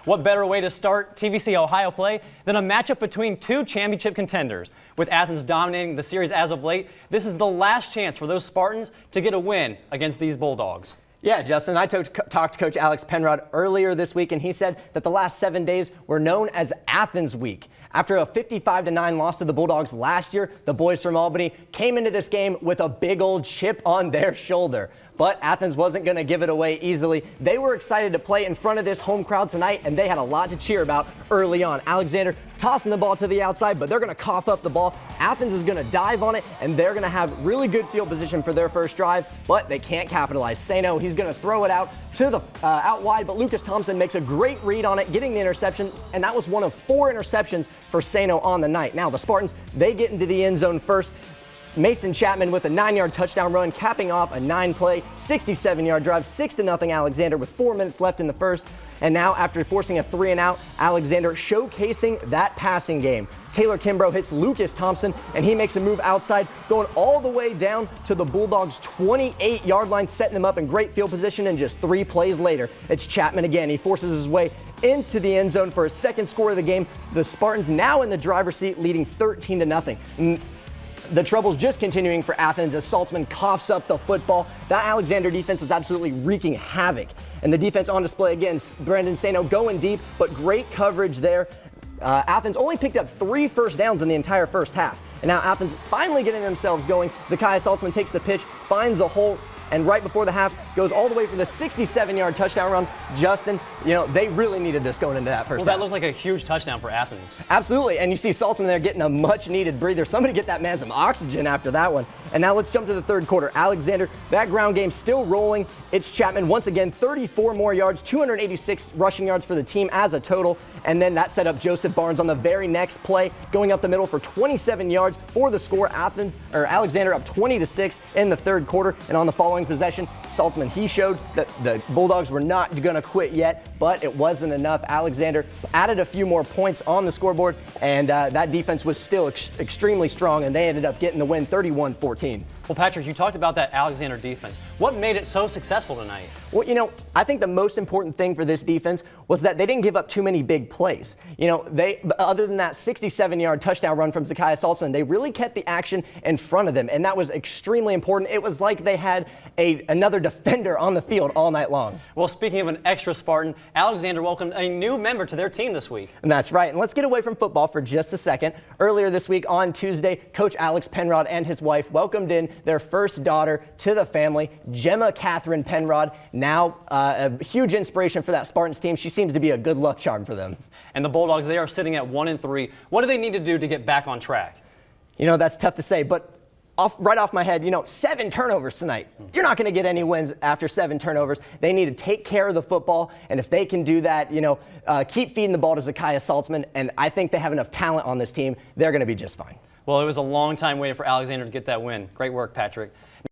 What better way to start TVC Ohio play than a matchup between two championship contenders? With Athens dominating the series as of late, this is the last chance for those Spartans to get a win against these Bulldogs. Yeah, Justin, I talked to Coach Alex Penrod earlier this week, and he said that the last 7 days were known as Athens Week. After a 55-9 loss to the Bulldogs last year, the boys from Albany came into this game with a big old chip on their shoulder. But Athens wasn't going to give it away easily. They were excited to play in front of this home crowd tonight, and they had a lot to cheer about early on. Alexander tossing the ball to the outside, but they're going to cough up the ball. Athens is going to dive on it, and they're going to have really good field position for their first drive, but they can't capitalize. Sano, he's going to throw it out to the out wide, but Lucas Thompson makes a great read on it, getting the interception, and that was one of 4 interceptions for Sano on the night. Now, the Spartans, they get into the end zone first. Mason Chapman with a 9-yard touchdown run, capping off a 9-play, 67-yard drive, 6-0 Alexander with 4 minutes left in the first. And now, after forcing a 3-and-out, Alexander showcasing that passing game. Taylor Kimbrough hits Lucas Thompson, and he makes a move outside, going all the way down to the Bulldogs' 28-yard line, setting them up in great field position. And just 3 plays later, it's Chapman again. He forces his way into the end zone for his second score of the game. The Spartans now in the driver's seat, leading 13-0. The trouble's just continuing for Athens as Saltzman coughs up the football. That Alexander defense was absolutely wreaking havoc. And the defense on display again, Brandon Sano going deep, but great coverage there. Athens only picked up 3 first downs in the entire first half. And now Athens finally getting themselves going. Zacchaeus Saltzman takes the pitch, finds a hole, and right before the half goes all the way for the 67-yard touchdown run. Justin, they really needed this going into that first half. Well, that looked like a huge touchdown for Athens. Absolutely, and you see Saltzman there getting a much-needed breather. Somebody get that man some oxygen after that one. And now let's jump to the third quarter. Alexander, that ground game still rolling. It's Chapman once again, 34 more yards, 286 rushing yards for the team as a total. And then that set up Joseph Barnes on the very next play, going up the middle for 27 yards for the score. Alexander up 20-6 in the third quarter. And on the following possession, Saltzman, he showed that the Bulldogs were not going to quit yet, but it wasn't enough. Alexander added a few more points on the scoreboard, and that defense was still extremely strong, and they ended up getting the win 31-14. Well, Patrick, you talked about that Alexander defense. What made it so successful tonight? Well, I think the most important thing for this defense was that they didn't give up too many big plays. Other than that 67-yard touchdown run from Zacchaeus Saltzman, they really kept the action in front of them, and that was extremely important. It was like they had another defender on the field all night long. Well, speaking of an extra Spartan, Alexander welcomed a new member to their team this week. And that's right. And let's get away from football for just a second. Earlier this week on Tuesday, Coach Alex Penrod and his wife welcomed in their first daughter to the family, Gemma Catherine Penrod. Now a huge inspiration for that Spartans team. She seems to be a good luck charm for them. And the Bulldogs, they are sitting at 1-3. What do they need to do to get back on track? That's tough to say, but right off my head, 7 turnovers tonight. You're not going to get any wins after 7 turnovers. They need to take care of the football, and if they can do that, keep feeding the ball to Zacchaeus Saltzman, and I think they have enough talent on this team. They're going to be just fine. Well, it was a long time waiting for Alexander to get that win. Great work, Patrick.